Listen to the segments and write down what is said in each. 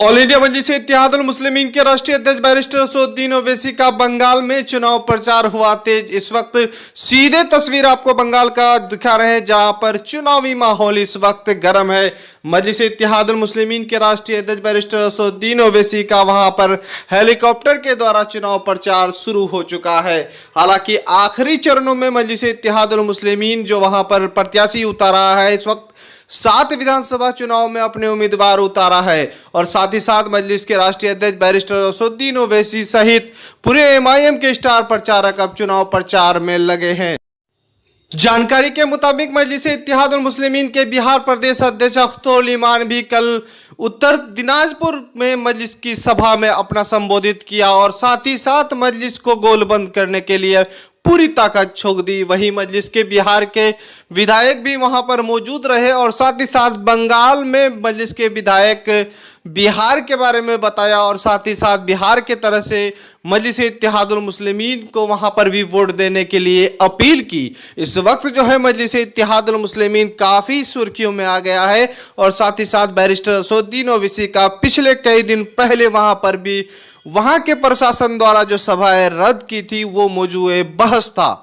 All India मजलिस इत्तेहादुल मुस्लिमीन के राष्ट्रीय अध्यक्ष बैरिस्टर असदुद्दीन ओवैसी का बंगाल में चुनाव प्रचार हुआ तेज। इस वक्त सीधे तस्वीर आपको बंगाल का दिखा रहे हैं, जहां पर चुनावी माहौल इस वक्त गर्म है। मजलिस इत्तेहादुल मुस्लिमीन के राष्ट्रीय अध्यक्ष बैरिस्टर असदुद्दीन ओवैसी का वहां पर हेलीकॉप्टर के द्वारा चुनाव प्रचार शुरू हो चुका है। हालांकि आखिरी चरणों में मजलिस इत्तेहादुल मुस्लिमीन जो वहां पर प्रत्याशी उतारा है, इस वक्त 7 विधानसभा चुनाव में अपने उम्मीदवार उतारा है और साथ ही साथ मजलिस के राष्ट्रीय अध्यक्ष बैरिस्टर असदुद्दीन ओवैसी सहित पूरे एमआईएम के स्टार प्रचारक अब चुनाव प्रचार में लगे हैं। जानकारी के मुताबिक मजलिस इत्तेहादुल मुस्लिमीन के बिहार प्रदेश अध्यक्ष अख्तरुल ईमान भी कल उत्तर दिनाजपुर में मजलिस की सभा में अपना संबोधित किया और साथ ही साथ मजलिस को गोलबंद करने के लिए पूरी ताकत झोंक दी। वहीं मजलिस के बिहार के विधायक भी वहां पर मौजूद रहे और साथ ही साथ बंगाल में मजलिस के विधायक बिहार के बारे में बताया और साथ ही साथ बिहार के तरह से मजलिस इत्तेहादुल मुस्लिमीन को वहां पर भी वोट देने के लिए अपील की। इस वक्त जो है मजलिस इत्तेहादुल मुस्लिमीन काफ़ी सुर्खियों में आ गया है और साथ ही साथ बैरिस्टर असदुद्दीन ओवैसी का पिछले कई दिन पहले वहां पर भी वहां के प्रशासन द्वारा जो सभाएं रद्द की थी वो मौजूए बहस था।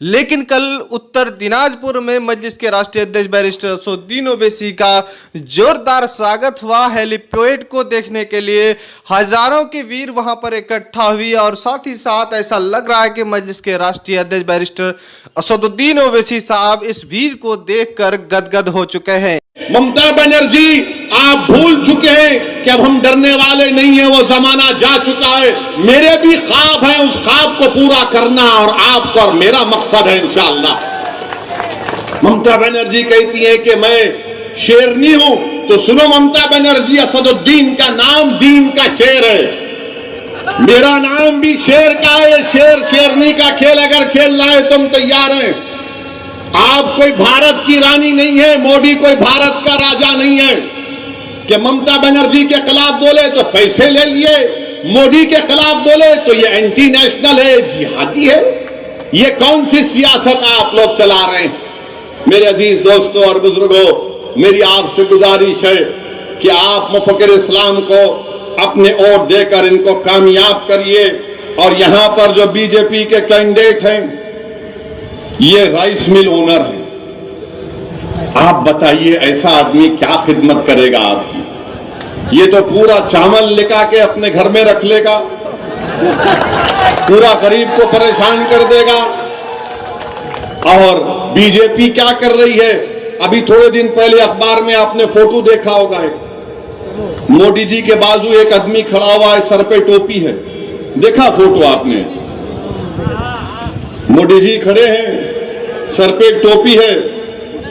लेकिन कल उत्तर दिनाजपुर में मजलिस के राष्ट्रीय अध्यक्ष बैरिस्टर असदुद्दीन ओवैसी का जोरदार स्वागत हुआ। हेलीपैड को देखने के लिए हजारों के वीर वहां पर इकट्ठा हुई और साथ ही साथ ऐसा लग रहा है कि मजलिस के राष्ट्रीय अध्यक्ष बैरिस्टर असदुद्दीन ओवैसी साहब इस वीर को देखकर गदगद हो चुके हैं। ममता बनर्जी, आप भूल चुके हैं कि अब हम डरने वाले नहीं हैं, वो जमाना जा चुका है। मेरे भी ख्वाब हैं, उस ख्वाब को पूरा करना और आपका और मेरा मकसद है इंशाअल्लाह। ममता बनर्जी कहती है कि मैं शेरनी हूं, तो सुनो ममता बनर्जी, असदुद्दीन का नाम दीन का शेर है, मेरा नाम भी शेर का है। शेर शेरनी का खेल अगर खेलना है तुम तैयार हैं। आप कोई भारत की रानी नहीं है, मोदी कोई भारत का राजा नहीं है कि ममता बनर्जी के खिलाफ बोले तो पैसे ले लिए, मोदी के खिलाफ बोले तो ये एंटी नेशनल है, जिहादी है। ये कौन सी सियासत आप लोग चला रहे हैं? मेरे अजीज दोस्तों और बुजुर्गों, मेरी आपसे गुजारिश है कि आप मुफक्किर इस्लाम को अपने वोट देकर इनको कामयाब करिए। और यहां पर जो बीजेपी के कैंडिडेट हैं, ये राइस मिल ओनर है। आप बताइए ऐसा आदमी क्या खिदमत करेगा आपकी? ये तो पूरा चावल लिखा के अपने घर में रख लेगा, पूरा गरीब को परेशान कर देगा। और बीजेपी क्या कर रही है? अभी थोड़े दिन पहले अखबार में आपने फोटो देखा होगा, मोदी जी के बाजू एक आदमी खड़ा हुआ है, सर पे टोपी है। देखा फोटो आपने? मोदी जी खड़े हैं, सर पे एक टोपी है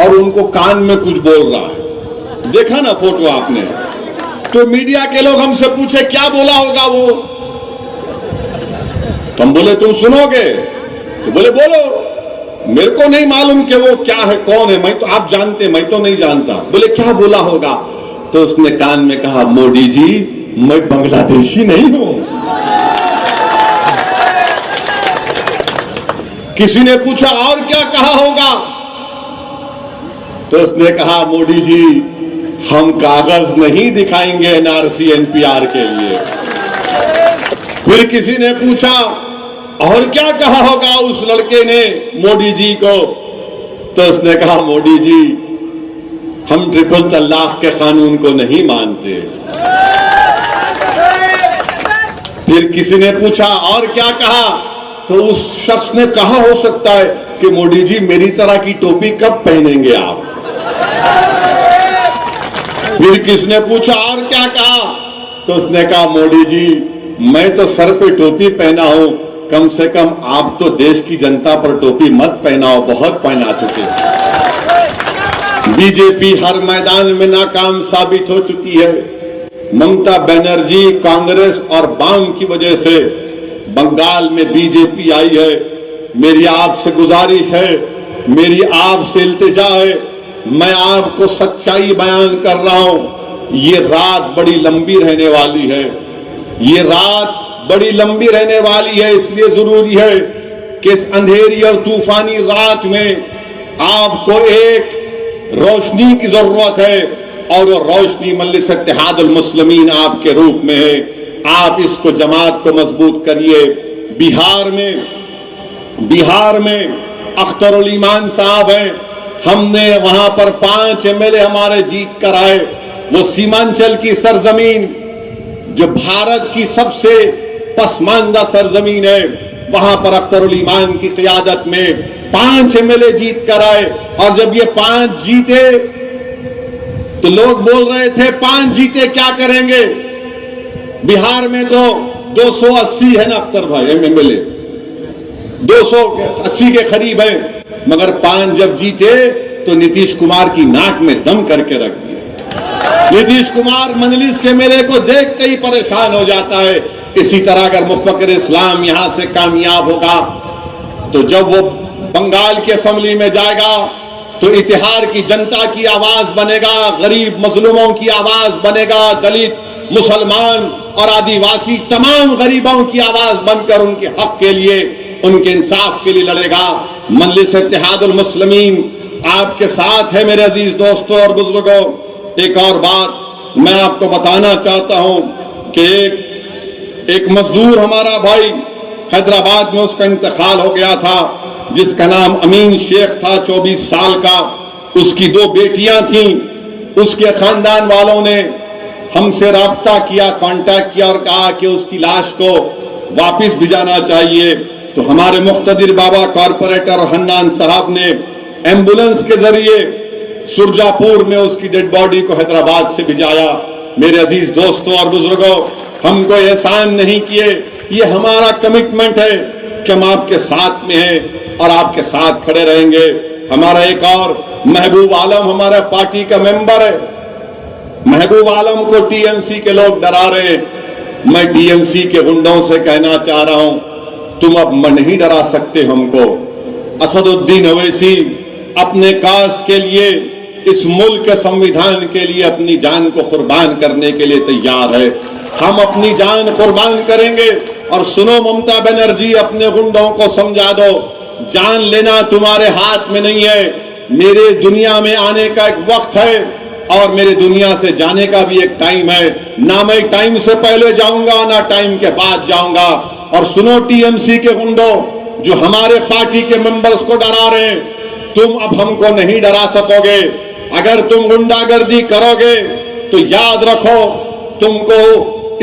और उनको कान में कुछ बोल रहा है। देखा ना फोटो आपने? तो मीडिया के लोग हमसे पूछे क्या बोला होगा वो, तो हम बोले तुम सुनोगे? तो बोले बोलो। मेरे को नहीं मालूम कि वो क्या है, कौन है, मैं तो, आप जानते, मैं तो नहीं जानता। बोले क्या बोला होगा? तो उसने कान में कहा, मोदी जी मैं बांग्लादेशी नहीं हूं। किसी ने पूछा और क्या कहा होगा? तो उसने कहा, मोदी जी हम कागज नहीं दिखाएंगे एनआरसी एनपीआर के लिए। फिर किसी ने पूछा और क्या कहा होगा उस लड़के ने मोदी जी को? तो उसने कहा, मोदी जी हम ट्रिपल तलाक के कानून को नहीं मानते। फिर किसी ने पूछा और क्या कहा? तो उस शख्स ने कहा हो सकता है कि मोदी जी मेरी तरह की टोपी कब पहनेंगे आप? फिर किसने पूछा और क्या कहा? तो उसने कहा, मोदी जी मैं तो सर पे टोपी पहना हूं, कम से कम आप तो देश की जनता पर टोपी मत पहनाओ, बहुत पहना चुके। बीजेपी हर मैदान में नाकाम साबित हो चुकी है। ममता बनर्जी कांग्रेस और बाम की वजह से बंगाल में बीजेपी आई है। मेरी आपसे गुजारिश है, मेरी आपसे इल्तिजा है, मैं आपको सच्चाई बयान कर रहा हूं। ये रात बड़ी लंबी रहने वाली है, ये रात बड़ी लंबी रहने वाली है। इसलिए जरूरी है कि इस अंधेरी और तूफानी रात में आपको एक रोशनी की जरूरत है, और वो रोशनी मजलिस इत्तेहादुल मुस्लिमीन आपके रूप में है। आप इसको जमात को मजबूत करिए। बिहार में अख्तरुल ईमान साहब हैं, हमने वहां पर 5 MLA हमारे जीत कर आए। वो सीमांचल की सरजमीन जो भारत की सबसे पसमानदा सरजमीन है, वहां पर अख्तरुल ईमान की क़ियादत में 5 MLA जीत कर आए। और जब ये 5 जीते तो लोग बोल रहे थे 5 जीते क्या करेंगे, बिहार में तो 280 है ना अख्तर भाई MLA, 280 के करीब है, मगर 5 जब जीते तो नीतीश कुमार की नाक में दम करके रख दिया। नीतीश कुमार मजलिस के मेले को देखते ही परेशान हो जाता है। इसी तरह अगर मुफक्किर इस्लाम यहां से कामयाब होगा तो जब वो बंगाल की असेंबली में जाएगा तो इतिहार की जनता की आवाज बनेगा, गरीब मजलूमों की आवाज बनेगा, दलित, मुसलमान और आदिवासी तमाम गरीबों की आवाज बनकर उनके हक के लिए, उनके इंसाफ के लिए लड़ेगा। मजलिस इत्तेहादुल मुस्लिमीन आपके साथ है मेरे अजीज दोस्तों और बुजुर्गों। एक और बात मैं आपको बताना चाहता हूं कि एक मजदूर हमारा भाई हैदराबाद में, उसका इंतकाल हो गया था, जिसका नाम अमीन शेख था, 24 साल का। उसकी 2 बेटियां थीं। उसके खानदान वालों ने हमसे राब्ता किया, कांटेक्ट किया और कहा कि उसकी लाश को वापस भिजाना चाहिए। तो हमारे मुख्तदिर बाबा कॉरपोरेटर हन्नान साहब ने एम्बुलेंस के जरिए सुरजापुर में उसकी डेड बॉडी को हैदराबाद से भिजाया। मेरे अजीज दोस्तों और बुजुर्गों, हम कोई एहसान नहीं किए, ये हमारा कमिटमेंट है कि हम आपके साथ में हैं और आपके साथ खड़े रहेंगे। हमारा एक और महबूब आलम हमारा पार्टी का मेंबर है। महबूब आलम को टीएमसी के लोग डरा रहे हैं। मैं टीएमसी के गुंडों से कहना चाह रहा हूं, तुम अब नहीं डरा सकते हमको। असदुद्दीन ओवैसी अपने काज के लिए, इस मुल्क के संविधान के लिए अपनी जान को कुर्बान करने के लिए तैयार है। हम अपनी जान कुर्बान करेंगे। और सुनो ममता बनर्जी, अपने गुंडों को समझा दो, जान लेना तुम्हारे हाथ में नहीं है। मेरे दुनिया में आने का एक वक्त है और मेरे दुनिया से जाने का भी एक टाइम है। ना मैं टाइम से पहले जाऊंगा ना टाइम के बाद जाऊंगा। और सुनो टीएमसी के गुंडों जो हमारे पार्टी के मेंबर्स को डरा रहे हैं, तुम अब हमको नहीं डरा सकोगे। अगर तुम गुंडागर्दी करोगे तो याद रखो तुमको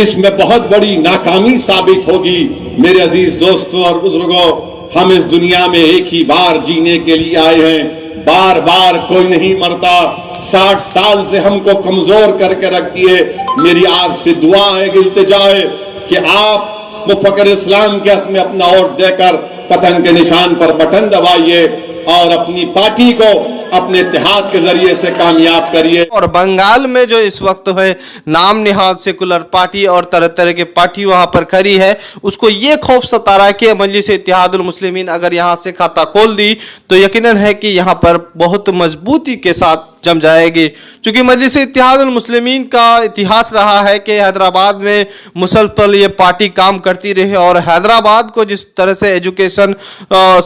इसमें बहुत बड़ी नाकामी साबित होगी। मेरे अजीज दोस्तों और बुजुर्गों, हम इस दुनिया में एक ही बार जीने के लिए आए हैं। बार बार कोई नहीं मरता। 60 साल से हमको कमजोर करके रखती है। मेरी आपसे दुआ है, इल्तिजा है कि आप मुफक्किर इस्लाम के हक में अपना वोट देकर पतन के निशान पर बटन दबाइए और अपनी पार्टी को अपने इत्तेहाद के जरिए से कामयाब करिए। और बंगाल में जो इस वक्त है नाम निहाद सेकुलर पार्टी और तरह तरह के पार्टी वहां पर खड़ी है, उसको ये खौफ सता रहा है कि मजलिस इत्तेहादुल मुस्लिमीन अगर यहां से खाता खोल दी तो यकीनन है कि यहां पर बहुत मजबूती के साथ जम जाएगी। क्योंकि मजलिस इत्तेहादुल मुस्लिमीन का इतिहास रहा है कि हैदराबाद में मुसलसल ये पार्टी काम करती रही और हैदराबाद को जिस तरह से एजुकेशन,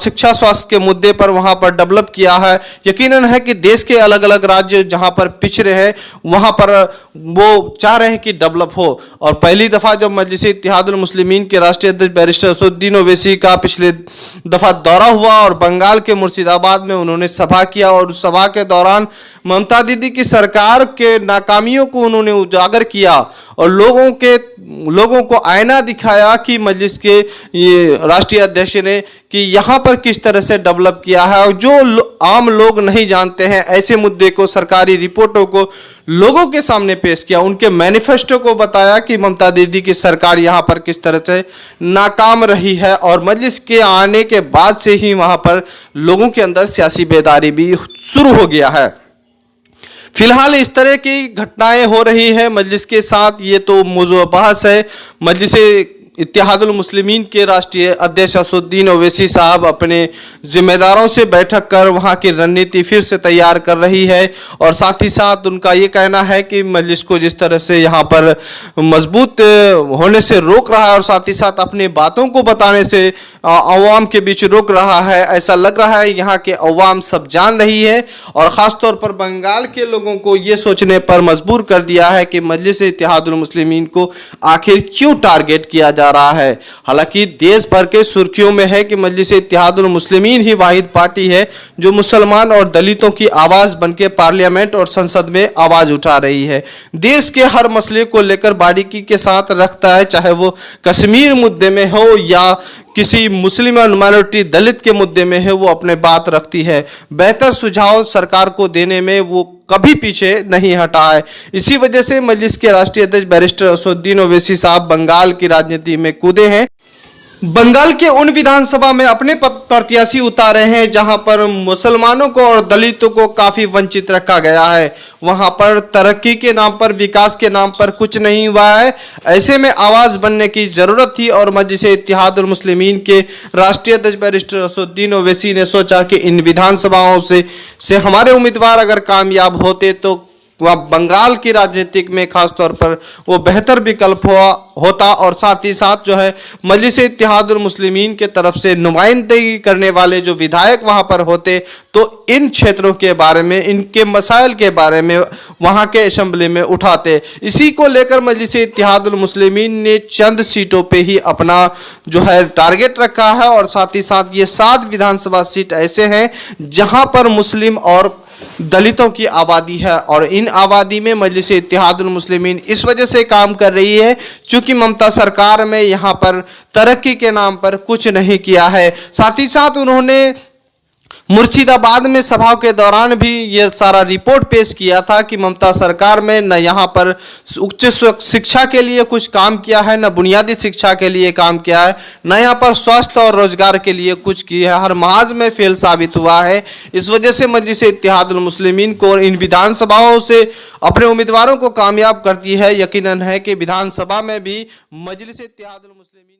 शिक्षा, स्वास्थ्य के मुद्दे पर वहां पर डेवलप किया है, यकीनन है कि देश के अलग अलग राज्य जहां पर पिछड़े हैं वहां पर वो चाह रहे हैं कि डेवलप हो। और पहली दफा जब मजलिस इत्तेहादुल मुस्लिमीन के राष्ट्रीय अध्यक्ष बैरिस्टर असदुद्दीन ओवैसी का पिछले दफा दौरा हुआ और बंगाल के मुर्शिदाबाद में उन्होंने सभा किया और उस सभा के दौरान ममता दीदी की सरकार के नाकामियों को उन्होंने उजागर किया और लोगों को आईना दिखाया कि मजलिस के ये राष्ट्रीय अध्यक्ष ने कि यहाँ पर किस तरह से डेवलप किया है। और जो आम लोग नहीं जानते हैं ऐसे मुद्दे को, सरकारी रिपोर्टों को लोगों के सामने पेश किया, उनके मैनिफेस्टो को बताया कि ममता दीदी की सरकार यहाँ पर किस तरह से नाकाम रही है। और मजलिस के आने के बाद से ही वहाँ पर लोगों के अंदर सियासी बेदारी भी शुरू हो गया है। फिलहाल इस तरह की घटनाएं हो रही है मजलिस के साथ, ये तो मौजूद बहस है। मजलिस इत्तेहादुल मुस्लिमीन के राष्ट्रीय अध्यक्ष असदुद्दीन ओवैसी साहब अपने जिम्मेदारों से बैठक कर वहां की रणनीति फिर से तैयार कर रही है और साथ ही साथ उनका ये कहना है कि मजलिस को जिस तरह से यहाँ पर मजबूत होने से रोक रहा है और साथ ही साथ अपनी बातों को बताने से अवाम के बीच रोक रहा है, ऐसा लग रहा है यहाँ के अवाम सब जान रही है और ख़ासतौर पर बंगाल के लोगों को ये सोचने पर मजबूर कर दिया है कि मजलिस इत्तेहादुल मुस्लिमीन को आखिर क्यों टारगेट किया जा रहा है। हालांकि देश भर के सुर्खियों में है कि मजलिस इत्तेहादुल मुस्लिमीन ही वाहिद पार्टी है जो मुसलमान और दलितों की आवाज़ बनके पार्लियामेंट और संसद में आवाज़ उठा रही है। देश के हर मसले को लेकर बारीकी के साथ रखता है, चाहे वो कश्मीर मुद्दे में हो या किसी मुस्लिम और माइनॉरिटी दलित के मुद्दे में है, वो अपने बात रखती है। बेहतर सुझाव सरकार को देने में वो कभी पीछे नहीं हटा है। इसी वजह से मजलिस के राष्ट्रीय अध्यक्ष बैरिस्टर असदुद्दीन ओवैसी साहब बंगाल की राजनीति में कूदे हैं। बंगाल के उन विधानसभा में अपने प्रत्याशी उतारे हैं जहां पर मुसलमानों को और दलितों को काफी वंचित रखा गया है। वहां पर तरक्की के नाम पर, विकास के नाम पर कुछ नहीं हुआ है। ऐसे में आवाज बनने की जरूरत थी और मजलिस इत्तेहादुल मुस्लिमीन के राष्ट्रीय अध्यक्ष बैरिस्टर असदुद्दीन ओवैसी ने सोचा कि इन विधानसभाओं से हमारे उम्मीदवार अगर कामयाब होते तो वह बंगाल की राजनीतिक में खासतौर पर वो बेहतर विकल्प होता और साथ ही साथ जो है मजलिस इत्तेहादुल मुस्लिमीन के तरफ से नुमाइंदगी करने वाले जो विधायक वहां पर होते तो इन क्षेत्रों के बारे में, इनके मसाइल के बारे में वहां के असेंबली में उठाते। इसी को लेकर मजलिस इत्तेहादुल मुस्लिमीन ने चंद सीटों पे ही अपना जो है टारगेट रखा है और साथ ही साथ ये 7 विधानसभा सीट ऐसे हैं जहां पर मुस्लिम और दलितों की आबादी है और इन आबादी में मजलिस इत्तेहादुल मुस्लिमीन इस वजह से काम कर रही है क्योंकि ममता सरकार में यहाँ पर तरक्की के नाम पर कुछ नहीं किया है। साथ ही साथ उन्होंने मुर्शिदाबाद में सभा के दौरान भी ये सारा रिपोर्ट पेश किया था कि ममता सरकार में न यहाँ पर उच्च शिक्षा के लिए कुछ काम किया है, न बुनियादी शिक्षा के लिए काम किया है, न यहाँ पर स्वास्थ्य और रोजगार के लिए कुछ किया है, हर महाज में फेल साबित हुआ है। इस वजह से मजलिस इत्तेहादुल मुस्लिमीन को इन विधानसभाओं से अपने उम्मीदवारों को कामयाब करती है। यकीनन है कि विधानसभा में भी मजलिस इत्तेहादुल मुस्लिमीन